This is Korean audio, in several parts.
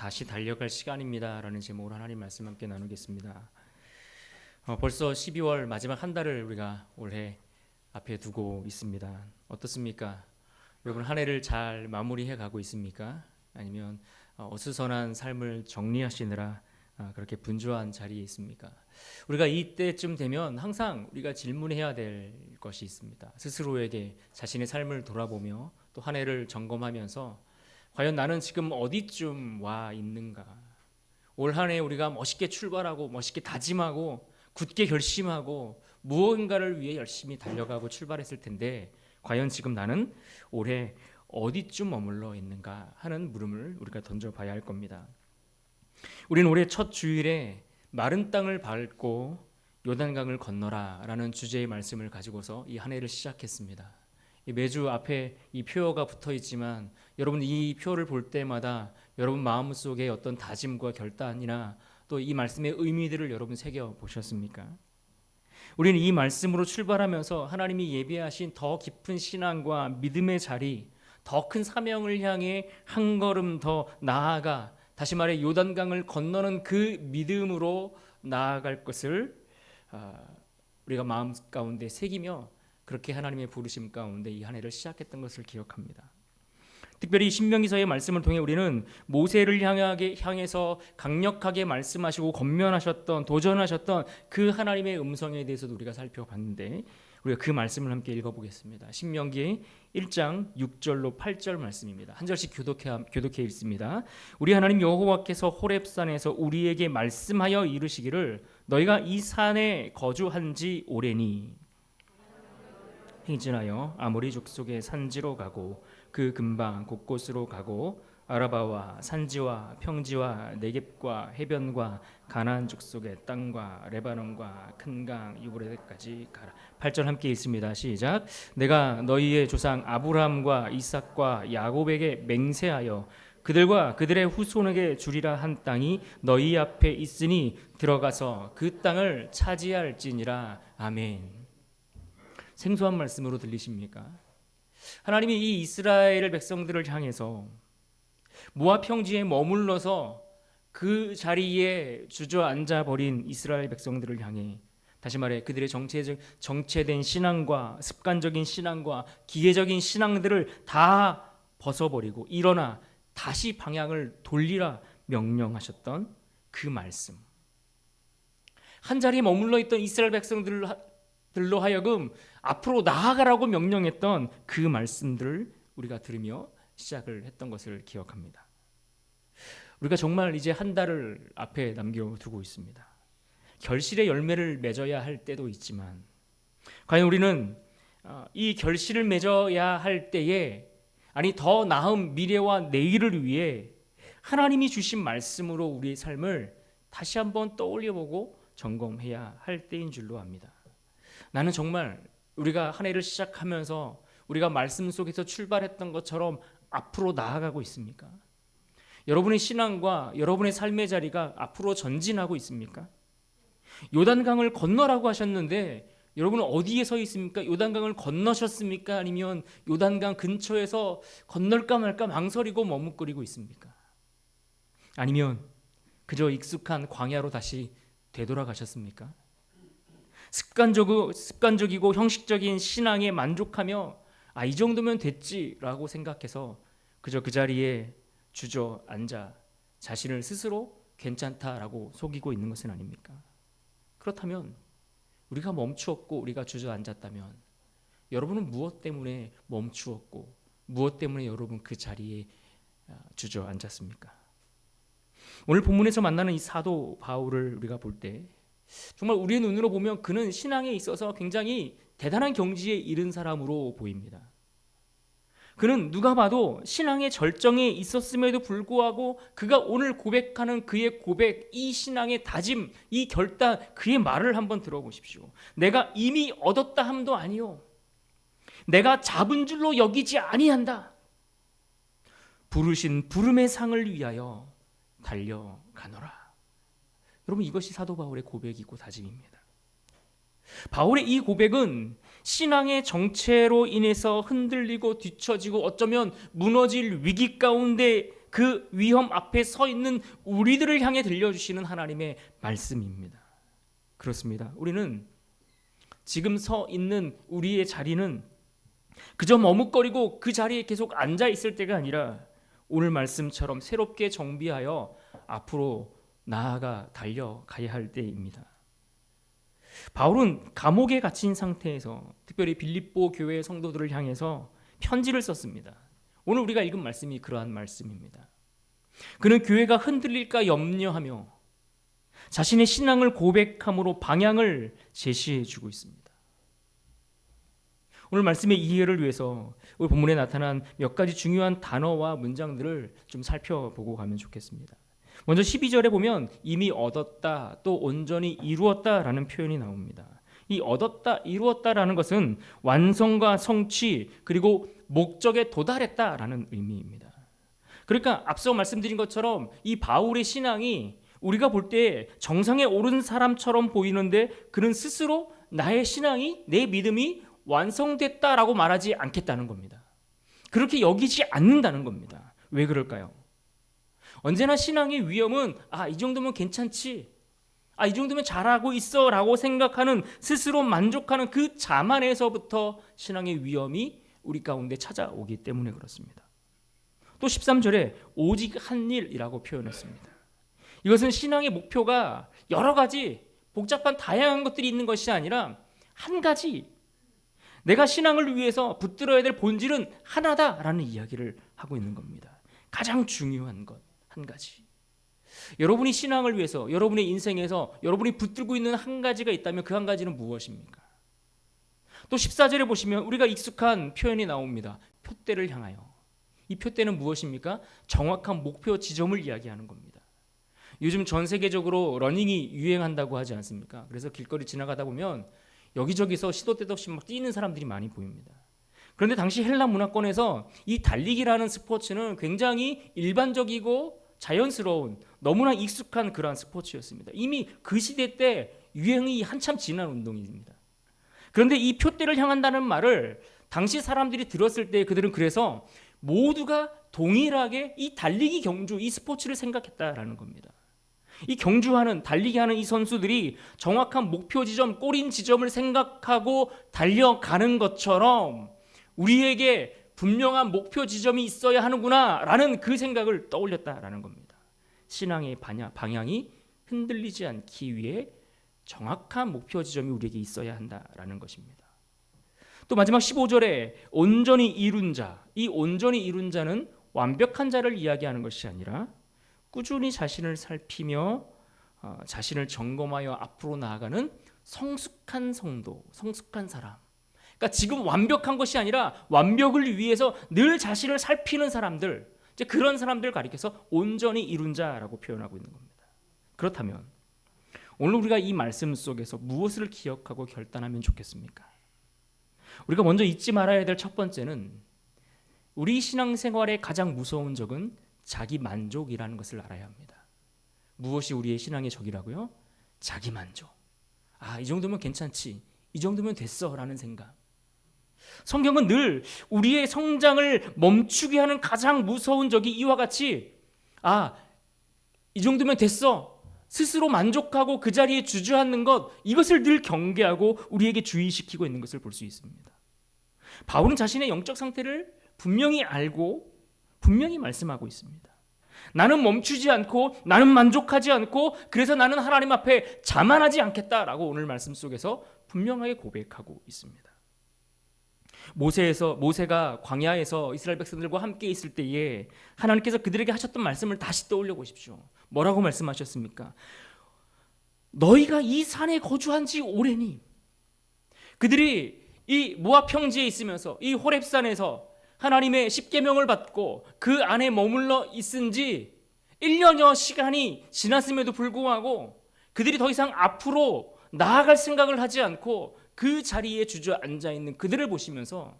다시 달려갈 시간입니다 라는 제목으로 하나님 말씀 함께 나누겠습니다. 벌써 12월 마지막 한 달을 우리가 올해 앞에 두고 있습니다. 어떻습니까? 여러분 한 해를 잘 마무리해 가고 있습니까? 아니면 어수선한 삶을 정리하시느라 그렇게 분주한 자리에 있습니까? 우리가 이때쯤 되면 항상 우리가 질문해야 될 것이 있습니다. 스스로에게 자신의 삶을 돌아보며 또 한 해를 점검하면서 과연 나는 지금 어디쯤 와 있는가? 올 한 해 우리가 멋있게 출발하고 멋있게 다짐하고 굳게 결심하고 무언가를 위해 열심히 달려가고 출발했을 텐데 과연 지금 나는 올해 어디쯤 머물러 있는가 하는 물음을 우리가 던져봐야 할 겁니다. 우리는 올해 첫 주일에 마른 땅을 밟고 요단강을 건너라 라는 주제의 말씀을 가지고서 이 한 해를 시작했습니다. 매주 앞에 이 표어가 붙어 있지만 여러분 이 표어를 볼 때마다 여러분 마음속에 어떤 다짐과 결단이나 또 이 말씀의 의미들을 여러분 새겨 보셨습니까? 우리는 이 말씀으로 출발하면서 하나님이 예비하신 더 깊은 신앙과 믿음의 자리, 더 큰 사명을 향해 한 걸음 더 나아가 다시 말해 요단강을 건너는 그 믿음으로 나아갈 것을 우리가 마음 가운데 새기며 그렇게 하나님의 부르심 가운데 이 한 해를 시작했던 것을 기억합니다. 특별히 신명기서의 말씀을 통해 우리는 모세를 향해서 강력하게 말씀하시고 권면하셨던 도전하셨던 그 하나님의 음성에 대해서도 우리가 살펴봤는데 우리가 그 말씀을 함께 읽어보겠습니다. 신명기 1장 6절로 8절 말씀입니다. 한 절씩 교독해 읽습니다. 우리 하나님 여호와께서 호렙산에서 우리에게 말씀하여 이르시기를 너희가 이 산에 거주한 지 오래니 행진하여 아모리 족속의 산지로 가고 그 근방 곳곳으로 가고 아라바와 산지와 평지와 네겝과 해변과 가나안 족속의 땅과 레바논과 큰 강 유브라데까지 가라. 8절 함께 읽습니다. 시작. 내가 너희의 조상 아브라함과 이삭과 야곱에게 맹세하여 그들과 그들의 후손에게 주리라 한 땅이 너희 앞에 있으니 들어가서 그 땅을 차지할지니라. 아멘. 생소한 말씀으로 들리십니까? 하나님이 이 이스라엘 백성들을 향해서 모압 평지에 머물러서 그 자리에 주저앉아 버린 이스라엘 백성들을 향해 다시 말해 그들의 정체된 신앙과 습관적인 신앙과 기계적인 신앙들을 다 벗어버리고 일어나 다시 방향을 돌리라 명령하셨던 그 말씀. 한 자리에 머물러 있던 이스라엘 백성들로 하여금 앞으로 나아가라고 명령했던 그 말씀들을 우리가 들으며 시작을 했던 것을 기억합니다. 우리가 정말 이제 한 달을 앞에 남겨두고 있습니다. 결실의 열매를 맺어야 할 때도 있지만 과연 우리는 이 결실을 맺어야 할 때에 더 나은 미래와 내일을 위해 하나님이 주신 말씀으로 우리의 삶을 다시 한번 떠올려보고 점검해야 할 때인 줄로 압니다. 나는 정말 우리가 한 해를 시작하면서 우리가 말씀 속에서 출발했던 것처럼 앞으로 나아가고 있습니까? 여러분의 신앙과 여러분의 삶의 자리가 앞으로 전진하고 있습니까? 요단강을 건너라고 하셨는데 여러분은 어디에 서 있습니까? 요단강을 건너셨습니까? 아니면 요단강 근처에서 건널까 말까 망설이고 머뭇거리고 있습니까? 아니면 그저 익숙한 광야로 다시 되돌아가셨습니까? 습관적이고 형식적인 신앙에 만족하며 이 정도면 됐지라고 생각해서 그저 그 자리에 주저앉아 자신을 스스로 괜찮다라고 속이고 있는 것은 아닙니까? 그렇다면 우리가 멈추었고 우리가 주저앉았다면 여러분은 무엇 때문에 멈추었고 무엇 때문에 여러분 그 자리에 주저앉았습니까? 오늘 본문에서 만나는 이 사도 바울을 우리가 볼 때 정말 우리의 눈으로 보면 그는 신앙에 있어서 굉장히 대단한 경지에 이른 사람으로 보입니다. 그는 누가 봐도 신앙의 절정에 있었음에도 불구하고 그가 오늘 고백하는 그의 고백, 이 신앙의 다짐, 이 결단, 그의 말을 한번 들어보십시오. 내가 이미 얻었다 함도 아니요 내가 잡은 줄로 여기지 아니한다. 부르신 부름의 상을 위하여 달려가노라. 여러분 이것이 사도 바울의 고백이고 다짐입니다. 바울의 이 고백은 신앙의 정체로 인해서 흔들리고 뒤처지고 어쩌면 무너질 위기 가운데 그 위험 앞에 서 있는 우리들을 향해 들려주시는 하나님의 말씀입니다. 그렇습니다. 우리는 지금 서 있는 우리의 자리는 그저 머뭇거리고 그 자리에 계속 앉아 있을 때가 아니라 오늘 말씀처럼 새롭게 정비하여 앞으로 나아가 달려가야 할 때입니다. 바울은 감옥에 갇힌 상태에서 특별히 빌립보 교회 성도들을 향해서 편지를 썼습니다. 오늘 우리가 읽은 말씀이 그러한 말씀입니다. 그는 교회가 흔들릴까 염려하며 자신의 신앙을 고백함으로 방향을 제시해 주고 있습니다. 오늘 말씀의 이해를 위해서 오늘 본문에 나타난 몇 가지 중요한 단어와 문장들을 좀 살펴보고 가면 좋겠습니다. 먼저 12절에 보면 이미 얻었다, 또 온전히 이루었다라는 표현이 나옵니다. 이 얻었다, 이루었다라는 것은 완성과 성취 그리고 목적에 도달했다라는 의미입니다. 그러니까 앞서 말씀드린 것처럼 이 바울의 신앙이 우리가 볼 때 정상에 오른 사람처럼 보이는데 그는 스스로 나의 신앙이, 내 믿음이 완성됐다라고 말하지 않겠다는 겁니다. 그렇게 여기지 않는다는 겁니다. 왜 그럴까요? 언제나 신앙의 위험은 이 정도면 괜찮지, 이 정도면 잘하고 있어 라고 생각하는, 스스로 만족하는 그 자만에서부터 신앙의 위험이 우리 가운데 찾아오기 때문에 그렇습니다. 또 13절에 오직 한 일이라고 표현했습니다. 이것은 신앙의 목표가 여러 가지 복잡한 다양한 것들이 있는 것이 아니라 한 가지, 내가 신앙을 위해서 붙들어야 될 본질은 하나다라는 이야기를 하고 있는 겁니다. 가장 중요한 것 한 가지. 여러분이 신앙을 위해서, 여러분의 인생에서 여러분이 붙들고 있는 한 가지가 있다면 그 한 가지는 무엇입니까? 또 14절에 보시면 우리가 익숙한 표현이 나옵니다. 표대를 향하여. 이 표대는 무엇입니까? 정확한 목표 지점을 이야기하는 겁니다. 요즘 전 세계적으로 러닝이 유행한다고 하지 않습니까? 그래서 길거리 지나가다 보면 여기저기서 시도 때도 없이 막 뛰는 사람들이 많이 보입니다. 그런데 당시 헬라 문화권에서 이 달리기라는 스포츠는 굉장히 일반적이고 자연스러운, 너무나 익숙한 그러한 스포츠였습니다. 이미 그 시대 때 유행이 한참 지난 운동입니다. 그런데 이 표대를 향한다는 말을 당시 사람들이 들었을 때 그들은 그래서 모두가 동일하게 이 달리기 경주, 이 스포츠를 생각했다라는 겁니다. 이 경주하는, 달리기하는 이 선수들이 정확한 목표 지점, 꼬린 지점을 생각하고 달려가는 것처럼 우리에게 분명한 목표 지점이 있어야 하는구나 라는 그 생각을 떠올렸다라는 겁니다. 신앙의 방향이 흔들리지 않기 위해 정확한 목표 지점이 우리에게 있어야 한다라는 것입니다. 또 마지막 15절에 온전히 이룬 자, 이 온전히 이룬 자는 완벽한 자를 이야기하는 것이 아니라 꾸준히 자신을 살피며 자신을 점검하여 앞으로 나아가는 성숙한 성도, 성숙한 사람. 그러니까 지금 완벽한 것이 아니라 완벽을 위해서 늘 자신을 살피는 사람들, 이제 그런 사람들 가리켜서 온전히 이룬 자라고 표현하고 있는 겁니다. 그렇다면 오늘 우리가 이 말씀 속에서 무엇을 기억하고 결단하면 좋겠습니까? 우리가 먼저 잊지 말아야 될 첫 번째는 우리 신앙생활의 가장 무서운 적은 자기 만족이라는 것을 알아야 합니다. 무엇이 우리의 신앙의 적이라고요? 자기 만족. 이 정도면 괜찮지, 이 정도면 됐어 라는 생각. 성경은 늘 우리의 성장을 멈추게 하는 가장 무서운 적이 이와 같이 이 정도면 됐어, 스스로 만족하고 그 자리에 주저앉는 것, 이것을 늘 경계하고 우리에게 주의시키고 있는 것을 볼 수 있습니다. 바울은 자신의 영적 상태를 분명히 알고 분명히 말씀하고 있습니다. 나는 멈추지 않고, 나는 만족하지 않고, 그래서 나는 하나님 앞에 자만하지 않겠다라고 오늘 말씀 속에서 분명하게 고백하고 있습니다. 모세가 광야에서 이스라엘 백성들과 함께 있을 때에 하나님께서 그들에게 하셨던 말씀을 다시 떠올려 보십시오. 뭐라고 말씀하셨습니까? 너희가 이 산에 거주한 지 오래니. 그들이 이 모압 평지에 있으면서 이 호렙산에서 하나님의 십계명을 받고 그 안에 머물러 있은 지 1년여 시간이 지났음에도 불구하고 그들이 더 이상 앞으로 나아갈 생각을 하지 않고 그 자리에 주저앉아 있는 그들을 보시면서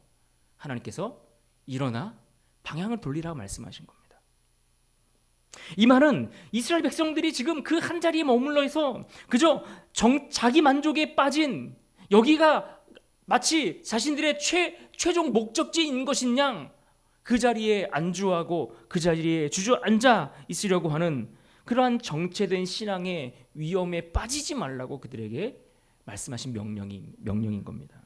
하나님께서 일어나 방향을 돌리라고 말씀하신 겁니다. 이 말은 이스라엘 백성들이 지금 그 한 자리에 머물러 있어 그저 자기 만족에 빠진, 여기가 마치 자신들의 최종 목적지인 것인 양 그 자리에 안주하고 그 자리에 주저앉아 있으려고 하는 그러한 정체된 신앙의 위험에 빠지지 말라고 그들에게 말씀하신 명령인 겁니다.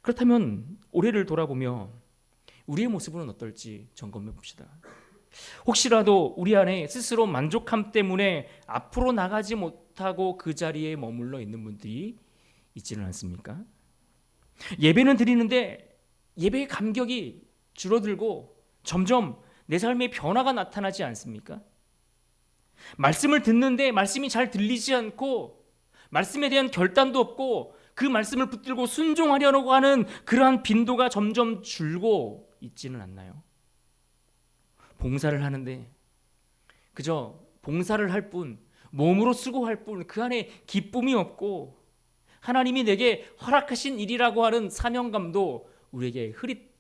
그렇다면 올해를 돌아보며 우리의 모습은 어떨지 점검해 봅시다. 혹시라도 우리 안에 스스로 만족함 때문에 앞으로 나가지 못하고 그 자리에 머물러 있는 분들이 있지는 않습니까? 예배는 드리는데 예배의 감격이 줄어들고 점점 내 삶에 변화가 나타나지 않습니까? 말씀을 듣는데 말씀이 잘 들리지 않고 말씀에 대한 결단도 없고 그 말씀을 붙들고 순종하려고 하는 그러한 빈도가 점점 줄고 있지는 않나요? 봉사를 하는데 그저 봉사를 할 뿐, 몸으로 수고할 뿐, 그 안에 기쁨이 없고 하나님이 내게 허락하신 일이라고 하는 사명감도 우리에게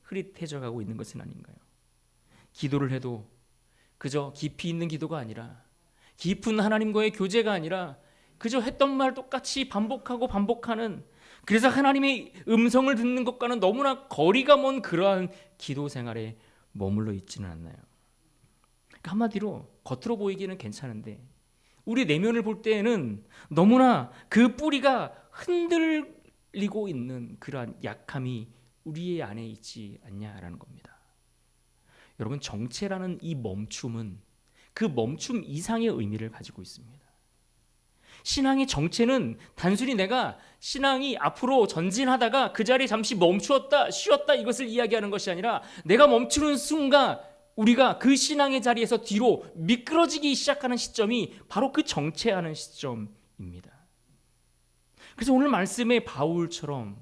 흐릿해져 가고 있는 것은 아닌가요? 기도를 해도 그저 깊이 있는 기도가 아니라, 깊은 하나님과의 교제가 아니라 그저 했던 말 똑같이 반복하는, 그래서 하나님의 음성을 듣는 것과는 너무나 거리가 먼 그러한 기도 생활에 머물러 있지는 않나요? 그러니까 한마디로 겉으로 보이기는 괜찮은데 우리 내면을 볼 때에는 너무나 그 뿌리가 흔들리고 있는 그러한 약함이 우리의 안에 있지 않냐라는 겁니다. 여러분, 정체라는 이 멈춤은 그 멈춤 이상의 의미를 가지고 있습니다. 신앙의 정체는 단순히 내가 신앙이 앞으로 전진하다가 그 자리에 잠시 멈추었다, 쉬었다 이것을 이야기하는 것이 아니라 내가 멈추는 순간 우리가 그 신앙의 자리에서 뒤로 미끄러지기 시작하는 시점이 바로 그 정체하는 시점입니다. 그래서 오늘 말씀의 바울처럼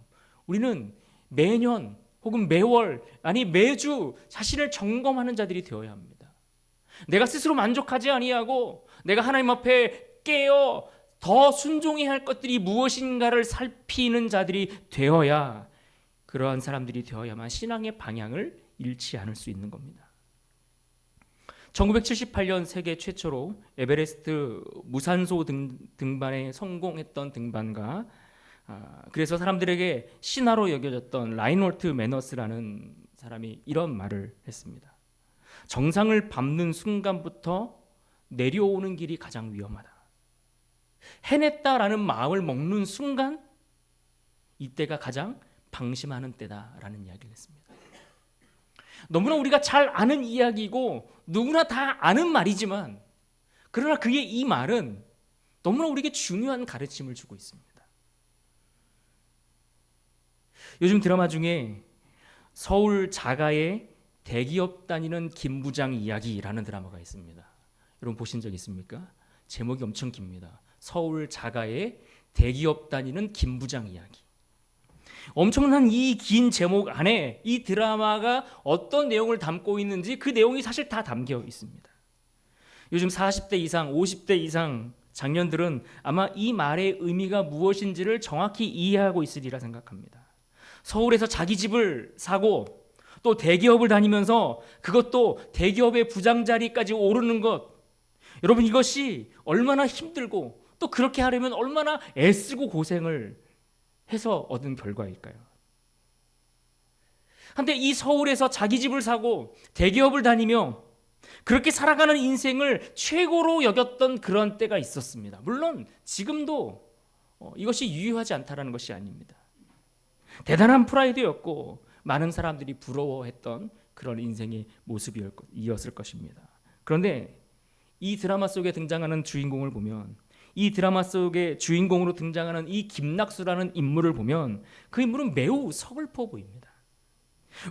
우리는 매년 혹은 매월, 아니 매주 자신을 점검하는 자들이 되어야 합니다. 내가 스스로 만족하지 아니하고 내가 하나님 앞에 깨어 더 순종해야 할 것들이 무엇인가를 살피는 자들이 되어야, 그러한 사람들이 되어야만 신앙의 방향을 잃지 않을 수 있는 겁니다. 1978년 세계 최초로 에베레스트 무산소 등반에 성공했던 등반가, 그래서 사람들에게 신화로 여겨졌던 라인홀트 매너스라는 사람이 이런 말을 했습니다. 정상을 밟는 순간부터 내려오는 길이 가장 위험하다. 해냈다라는 마음을 먹는 순간 이때가 가장 방심하는 때다라는 이야기를 했습니다. 너무나 우리가 잘 아는 이야기고 누구나 다 아는 말이지만, 그러나 그의 이 말은 너무나 우리에게 중요한 가르침을 주고 있습니다. 요즘 드라마 중에 서울 자가의 대기업 다니는 김 부장 이야기라는 드라마가 있습니다. 여러분 보신 적 있습니까? 제목이 엄청 깁니다. 서울 자가의 대기업 다니는 김 부장 이야기. 엄청난 이 긴 제목 안에 이 드라마가 어떤 내용을 담고 있는지 그 내용이 사실 다 담겨 있습니다. 요즘 40대 이상, 50대 이상 장년들은 아마 이 말의 의미가 무엇인지를 정확히 이해하고 있으리라 생각합니다. 서울에서 자기 집을 사고 또 대기업을 다니면서 그것도 대기업의 부장 자리까지 오르는 것, 여러분 이것이 얼마나 힘들고 또 그렇게 하려면 얼마나 애쓰고 고생을 해서 얻은 결과일까요? 한데 이 서울에서 자기 집을 사고 대기업을 다니며 그렇게 살아가는 인생을 최고로 여겼던 그런 때가 있었습니다. 물론 지금도 이것이 유효하지 않다라는 것이 아닙니다. 대단한 프라이드였고 많은 사람들이 부러워했던 그런 인생의 모습이었을 것입니다. 그런데 이 드라마 속에 등장하는 주인공을 보면, 이 드라마 속의 주인공으로 등장하는 이 김낙수라는 인물을 보면 그 인물은 매우 서글퍼 보입니다.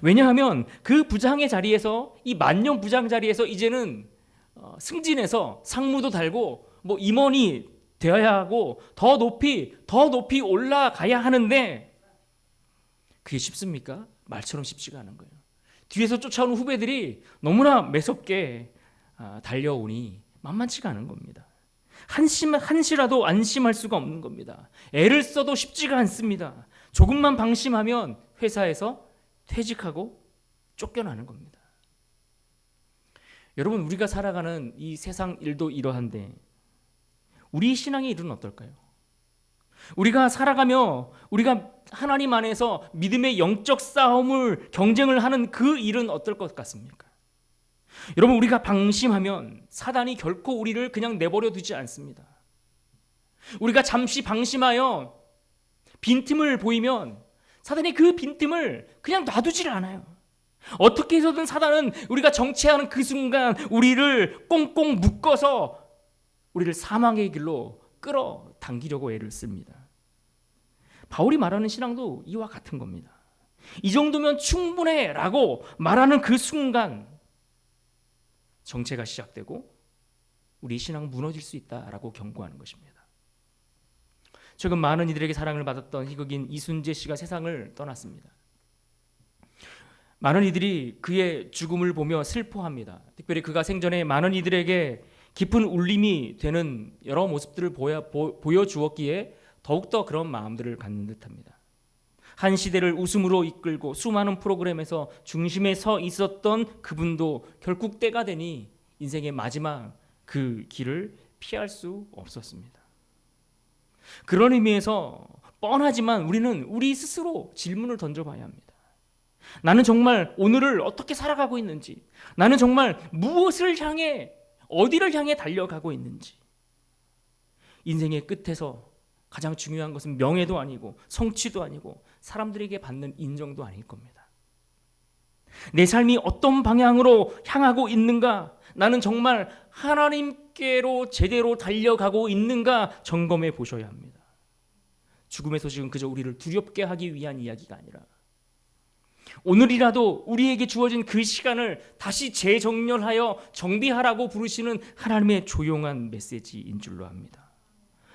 왜냐하면 그 부장의 자리에서, 이 만년 부장 자리에서 이제는 승진해서 상무도 달고 뭐 임원이 되어야 하고 더 높이 올라가야 하는데 그게 쉽습니까? 말처럼 쉽지가 않은 거예요. 뒤에서 쫓아오는 후배들이 너무나 매섭게 달려오니 만만치가 않은 겁니다. 한시라도 안심할 수가 없는 겁니다. 애를 써도 쉽지가 않습니다. 조금만 방심하면 회사에서 퇴직하고 쫓겨나는 겁니다. 여러분, 우리가 살아가는 이 세상 일도 이러한데 우리 신앙의 일은 어떨까요? 우리가 살아가며 우리가 하나님 안에서 믿음의 영적 싸움을 경쟁을 하는 그 일은 어떨 것 같습니까? 여러분, 우리가 방심하면 사단이 결코 우리를 그냥 내버려 두지 않습니다. 우리가 잠시 방심하여 빈틈을 보이면 사단이 그 빈틈을 그냥 놔두지를 않아요. 어떻게 해서든 사단은 우리가 정체하는 그 순간 우리를 꽁꽁 묶어서 우리를 사망의 길로 끌어당기려고 애를 씁니다. 바울이 말하는 신앙도 이와 같은 겁니다. 이 정도면 충분해 라고 말하는 그 순간 정체가 시작되고 우리 신앙은 무너질 수 있다라고 경고하는 것입니다. 최근 많은 이들에게 사랑을 받았던 희극인 이순재 씨가 세상을 떠났습니다. 많은 이들이 그의 죽음을 보며 슬퍼합니다. 특별히 그가 생전에 많은 이들에게 깊은 울림이 되는 여러 모습들을 보여주었기에 더욱더 그런 마음들을 갖는 듯합니다. 한 시대를 웃음으로 이끌고 수많은 프로그램에서 중심에 서 있었던 그분도 결국 때가 되니 인생의 마지막 그 길을 피할 수 없었습니다. 그런 의미에서 뻔하지만 우리는 우리 스스로 질문을 던져봐야 합니다. 나는 정말 오늘을 어떻게 살아가고 있는지, 나는 정말 무엇을 향해, 어디를 향해 달려가고 있는지. 인생의 끝에서 가장 중요한 것은 명예도 아니고 성취도 아니고 사람들에게 받는 인정도 아닐 겁니다. 내 삶이 어떤 방향으로 향하고 있는가, 나는 정말 하나님께로 제대로 달려가고 있는가 점검해 보셔야 합니다. 죽음의 소식은 그저 우리를 두렵게 하기 위한 이야기가 아니라 오늘이라도 우리에게 주어진 그 시간을 다시 재정렬하여 정비하라고 부르시는 하나님의 조용한 메시지인 줄로 압니다.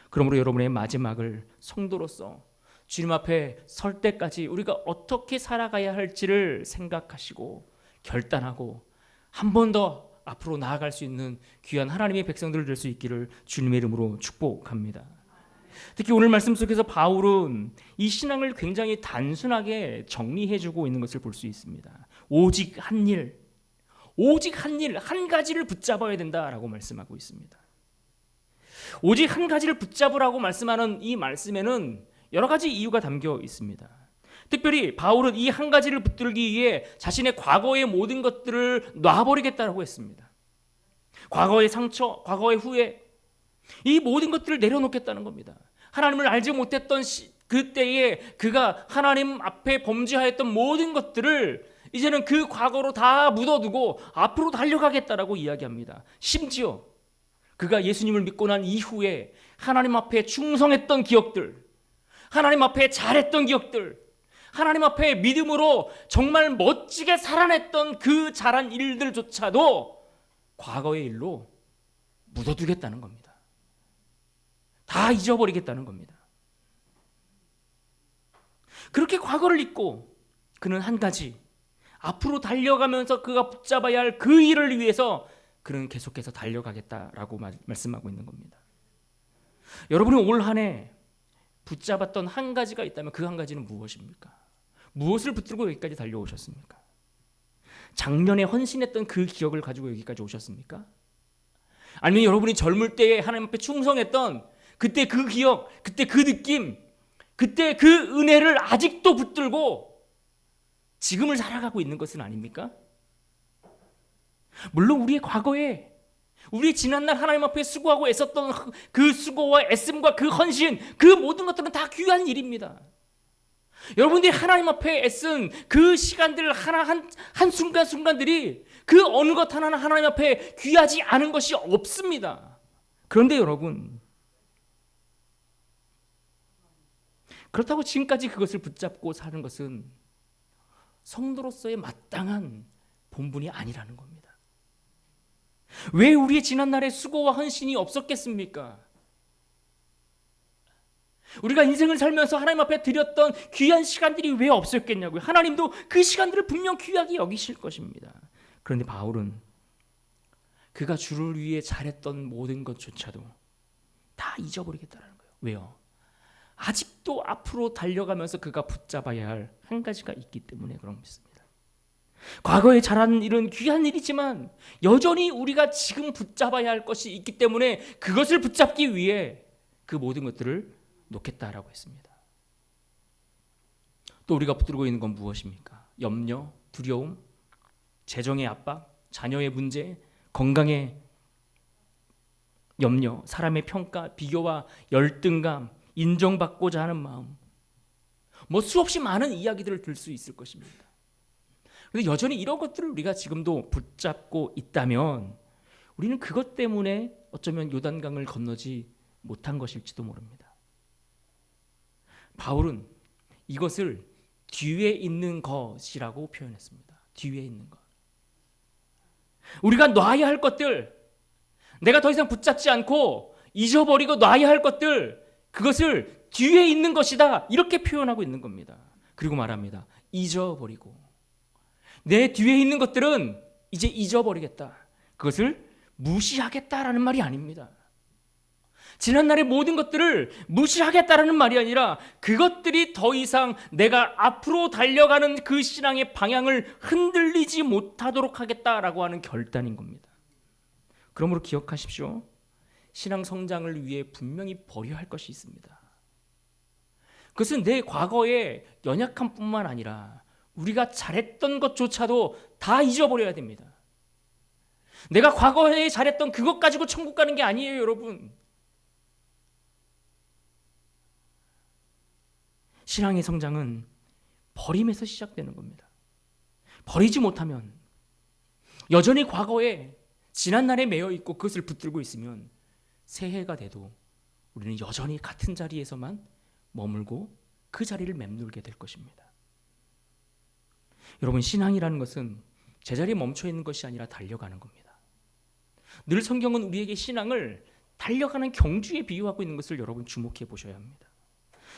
그러므로 여러분의 마지막을 성도로서 주님 앞에 설 때까지 우리가 어떻게 살아가야 할지를 생각하시고 결단하고 한 번 더 앞으로 나아갈 수 있는 귀한 하나님의 백성들 될 수 있기를 주님의 이름으로 축복합니다. 특히 오늘 말씀 속에서 바울은 이 신앙을 굉장히 단순하게 정리해주고 있는 것을 볼 수 있습니다. 오직 한 일, 한 가지를 붙잡아야 된다라고 말씀하고 있습니다. 오직 한 가지를 붙잡으라고 말씀하는 이 말씀에는 여러 가지 이유가 담겨 있습니다. 특별히 바울은 이 한 가지를 붙들기 위해 자신의 과거의 모든 것들을 놔버리겠다고 했습니다. 과거의 상처, 과거의 후회, 이 모든 것들을 내려놓겠다는 겁니다. 하나님을 알지 못했던 그때에 그가 하나님 앞에 범죄하였던 모든 것들을 이제는 그 과거로 다 묻어두고 앞으로 달려가겠다라고 이야기합니다. 심지어 그가 예수님을 믿고 난 이후에 하나님 앞에 충성했던 기억들, 하나님 앞에 잘했던 기억들, 하나님 앞에 믿음으로 정말 멋지게 살아냈던 그 잘한 일들조차도 과거의 일로 묻어두겠다는 겁니다. 다 잊어버리겠다는 겁니다. 그렇게 과거를 잊고 그는 한 가지, 앞으로 달려가면서 그가 붙잡아야 할 그 일을 위해서 그는 계속해서 달려가겠다라고 말씀하고 있는 겁니다. 여러분이 올 한 해 붙잡았던 한 가지가 있다면 그 한 가지는 무엇입니까? 무엇을 붙들고 여기까지 달려오셨습니까? 작년에 헌신했던 그 기억을 가지고 여기까지 오셨습니까? 아니면 여러분이 젊을 때에 하나님 앞에 충성했던 그때 그 기억, 그때 그 느낌, 그때 그 은혜를 아직도 붙들고 지금을 살아가고 있는 것은 아닙니까? 물론 우리의 과거에 우리 지난날 하나님 앞에 수고하고 애썼던 그 수고와 애씀과 그 헌신, 그 모든 것들은 다 귀한 일입니다. 여러분들이 하나님 앞에 애쓴 그 시간들 한 순간순간들이 그 어느 것 하나는 하나님 앞에 귀하지 않은 것이 없습니다. 그런데 여러분, 그렇다고 지금까지 그것을 붙잡고 사는 것은 성도로서의 마땅한 본분이 아니라는 겁니다. 왜 우리의 지난날의 수고와 헌신이 없었겠습니까? 우리가 인생을 살면서 하나님 앞에 드렸던 귀한 시간들이 왜 없었겠냐고요. 하나님도 그 시간들을 분명 귀하게 여기실 것입니다. 그런데 바울은 그가 주를 위해 잘했던 모든 것조차도 다 잊어버리겠다는 거예요. 왜요? 아직도 앞으로 달려가면서 그가 붙잡아야 할 한 가지가 있기 때문에 그런 것입니다. 과거에 잘한 일은 귀한 일이지만 여전히 우리가 지금 붙잡아야 할 것이 있기 때문에 그것을 붙잡기 위해 그 모든 것들을 놓겠다라고 했습니다. 또 우리가 붙들고 있는 건 무엇입니까? 염려, 두려움, 재정의 압박, 자녀의 문제, 건강의 염려, 사람의 평가, 비교와 열등감, 인정받고자 하는 마음, 수없이 많은 이야기들을 들 수 있을 것입니다. 그런데 여전히 이런 것들을 우리가 지금도 붙잡고 있다면 우리는 그것 때문에 어쩌면 요단강을 건너지 못한 것일지도 모릅니다. 바울은 이것을 뒤에 있는 것이라고 표현했습니다. 뒤에 있는 것. 우리가 놔야 할 것들, 내가 더 이상 붙잡지 않고 잊어버리고 놔야 할 것들, 그것을 뒤에 있는 것이다, 이렇게 표현하고 있는 겁니다. 그리고 말합니다. 잊어버리고, 내 뒤에 있는 것들은 이제 잊어버리겠다, 그것을 무시하겠다라는 말이 아닙니다. 지난날의 모든 것들을 무시하겠다라는 말이 아니라 그것들이 더 이상 내가 앞으로 달려가는 그 신앙의 방향을 흔들리지 못하도록 하겠다라고 하는 결단인 겁니다. 그러므로 기억하십시오. 신앙 성장을 위해 분명히 버려야 할 것이 있습니다. 그것은 내 과거의 연약함뿐만 아니라 우리가 잘했던 것조차도 다 잊어버려야 됩니다. 내가 과거에 잘했던 그것 가지고 천국 가는 게 아니에요, 여러분. 신앙의 성장은 버림에서 시작되는 겁니다. 버리지 못하면 여전히 과거에 지난날에 매여 있고 그것을 붙들고 있으면 새해가 돼도 우리는 여전히 같은 자리에서만 머물고 그 자리를 맴돌게 될 것입니다. 여러분, 신앙이라는 것은 제자리에 멈춰 있는 것이 아니라 달려가는 겁니다. 늘 성경은 우리에게 신앙을 달려가는 경주에 비유하고 있는 것을 여러분 주목해 보셔야 합니다.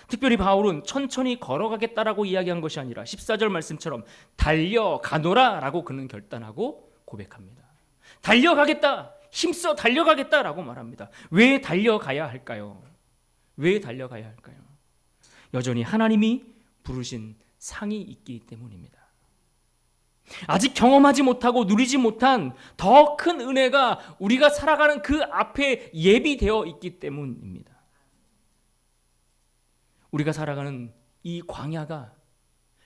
특별히 바울은 천천히 걸어가겠다라고 이야기한 것이 아니라 14절 말씀처럼 달려가노라 라고 그는 결단하고 고백합니다. 달려가겠다, 힘써 달려가겠다라고 말합니다. 왜 달려가야 할까요? 왜 달려가야 할까요? 여전히 하나님이 부르신 상이 있기 때문입니다. 아직 경험하지 못하고 누리지 못한 더 큰 은혜가 우리가 살아가는 그 앞에 예비되어 있기 때문입니다. 우리가 살아가는 이 광야가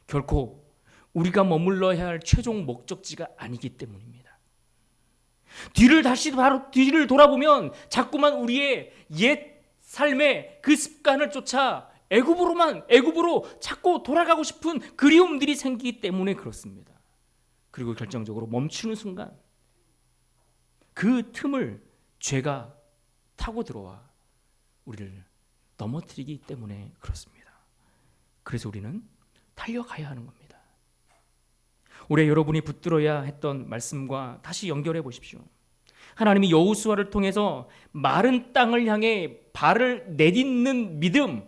결코 우리가 머물러야 할 최종 목적지가 아니기 때문입니다. 뒤를 돌아보면 자꾸만 우리의 옛 삶의 그 습관을 쫓아 애굽으로 자꾸 돌아가고 싶은 그리움들이 생기기 때문에 그렇습니다. 그리고 결정적으로 멈추는 순간 그 틈을 죄가 타고 들어와 우리를 넘어뜨리기 때문에 그렇습니다. 그래서 우리는 달려가야 하는 겁니다. 올해 여러분이 붙들어야 했던 말씀과 다시 연결해 보십시오. 하나님이 여호수아를 통해서 마른 땅을 향해 발을 내딛는 믿음,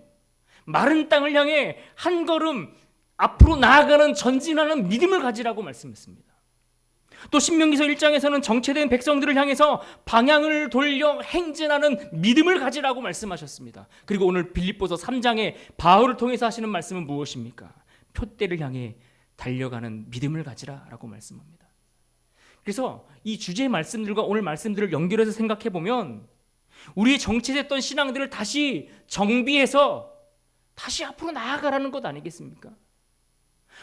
마른 땅을 향해 한 걸음 앞으로 나아가는 전진하는 믿음을 가지라고 말씀했습니다. 또 신명기서 1장에서는 정체된 백성들을 향해서 방향을 돌려 행진하는 믿음을 가지라고 말씀하셨습니다. 그리고 오늘 빌립보서 3장에 바울을 통해서 하시는 말씀은 무엇입니까? 표대를 향해 달려가는 믿음을 가지라라고 말씀합니다. 그래서 이 주제의 말씀들과 오늘 말씀들을 연결해서 생각해 보면 우리의 정체됐던 신앙들을 다시 정비해서 다시 앞으로 나아가라는 것 아니겠습니까?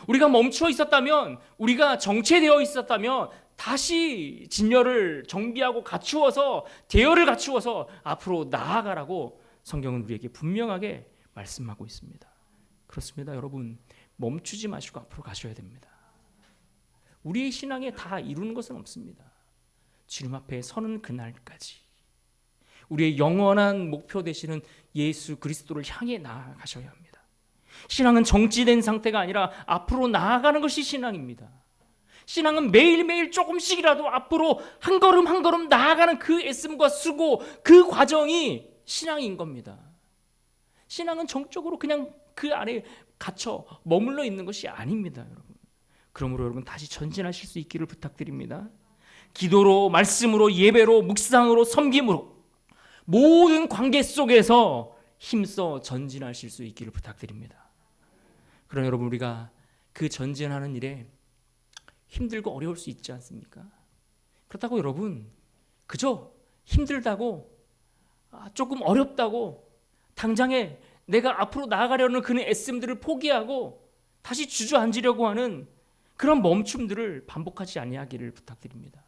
우리가 멈춰 있었다면, 우리가 정체되어 있었다면 다시 진열을 정비하고 갖추어서, 대열을 갖추어서 앞으로 나아가라고 성경은 우리에게 분명하게 말씀하고 있습니다. 그렇습니다. 여러분, 멈추지 마시고 앞으로 가셔야 됩니다. 우리의 신앙에 다 이루는 것은 없습니다. 주님 앞에 서는 그날까지 우리의 영원한 목표 되시는 예수 그리스도를 향해 나아가셔야 합니다. 신앙은 정지된 상태가 아니라 앞으로 나아가는 것이 신앙입니다. 신앙은 매일매일 조금씩이라도 앞으로 한 걸음 한 걸음 나아가는 그 애씀과 수고, 그 과정이 신앙인 겁니다. 신앙은 정적으로 그냥 그 안에 갇혀 머물러 있는 것이 아닙니다, 여러분. 그러므로 여러분 다시 전진하실 수 있기를 부탁드립니다. 기도로, 말씀으로, 예배로, 묵상으로, 섬김으로 모든 관계 속에서 힘써 전진하실 수 있기를 부탁드립니다. 그러나 여러분, 우리가 그 전진하는 일에 힘들고 어려울 수 있지 않습니까? 그렇다고 여러분 그저 힘들다고, 조금 어렵다고 당장에 내가 앞으로 나아가려는 그런 애씀들을 포기하고 다시 주저앉으려고 하는 그런 멈춤들을 반복하지 아니하기를 부탁드립니다.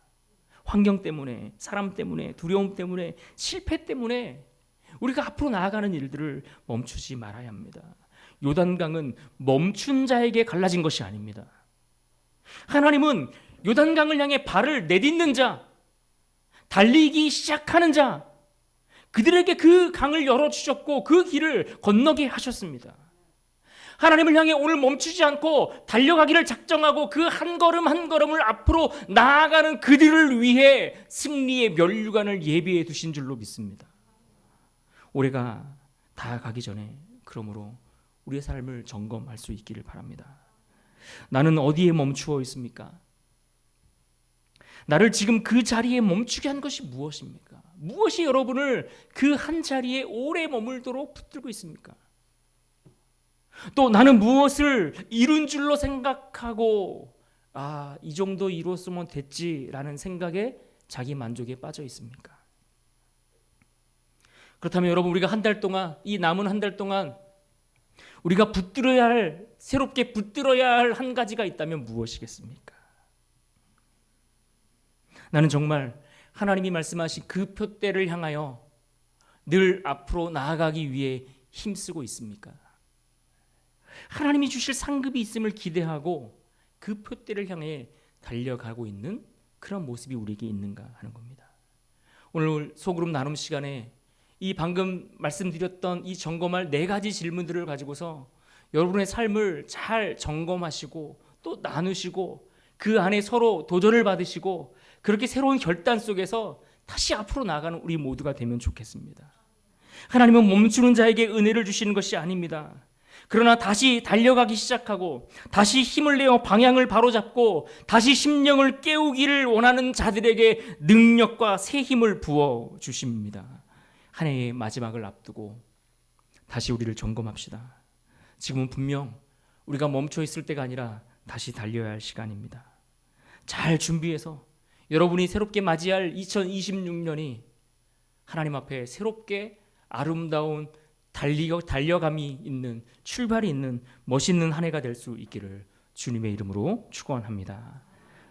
환경 때문에, 사람 때문에, 두려움 때문에, 실패 때문에 우리가 앞으로 나아가는 일들을 멈추지 말아야 합니다. 요단강은 멈춘 자에게 갈라진 것이 아닙니다. 하나님은 요단강을 향해 발을 내딛는 자, 달리기 시작하는 자, 그들에게 그 강을 열어주셨고 그 길을 건너게 하셨습니다. 하나님을 향해 오늘 멈추지 않고 달려가기를 작정하고 그 한 걸음 한 걸음을 앞으로 나아가는 그들을 위해 승리의 면류관을 예비해 두신 줄로 믿습니다. 올해가 다 가기 전에 그러므로 우리의 삶을 점검할 수 있기를 바랍니다. 나는 어디에 멈추어 있습니까? 나를 지금 그 자리에 멈추게 한 것이 무엇입니까? 무엇이 여러분을 그 한 자리에 오래 머물도록 붙들고 있습니까? 또 나는 무엇을 이룬 줄로 생각하고 이 정도 이뤘으면 됐지라는 생각에 자기 만족에 빠져 있습니까? 그렇다면 여러분, 우리가 한 달 동안, 이 남은 한 달 동안 우리가 새롭게 붙들어야 할 한 가지가 있다면 무엇이겠습니까? 나는 정말 하나님이 말씀하신 그 표대를 향하여 늘 앞으로 나아가기 위해 힘쓰고 있습니까? 하나님이 주실 상급이 있음을 기대하고 그 표대를 향해 달려가고 있는 그런 모습이 우리에게 있는가 하는 겁니다. 오늘 소그룹 나눔 시간에 이 방금 말씀드렸던 이 점검할 4가지 질문들을 가지고서 여러분의 삶을 잘 점검하시고 또 나누시고 그 안에 서로 도전을 받으시고 그렇게 새로운 결단 속에서 다시 앞으로 나아가는 우리 모두가 되면 좋겠습니다. 하나님은 멈추는 자에게 은혜를 주시는 것이 아닙니다. 그러나 다시 달려가기 시작하고 다시 힘을 내어 방향을 바로잡고 다시 심령을 깨우기를 원하는 자들에게 능력과 새 힘을 부어 주십니다. 한 해의 마지막을 앞두고 다시 우리를 점검합시다. 지금은 분명 우리가 멈춰 있을 때가 아니라 다시 달려야 할 시간입니다. 잘 준비해서 여러분이 새롭게 맞이할 2026년이 하나님 앞에 새롭게 아름다운 달려감이 있는, 출발이 있는 멋있는 한 해가 될 수 있기를 주님의 이름으로 축원합니다.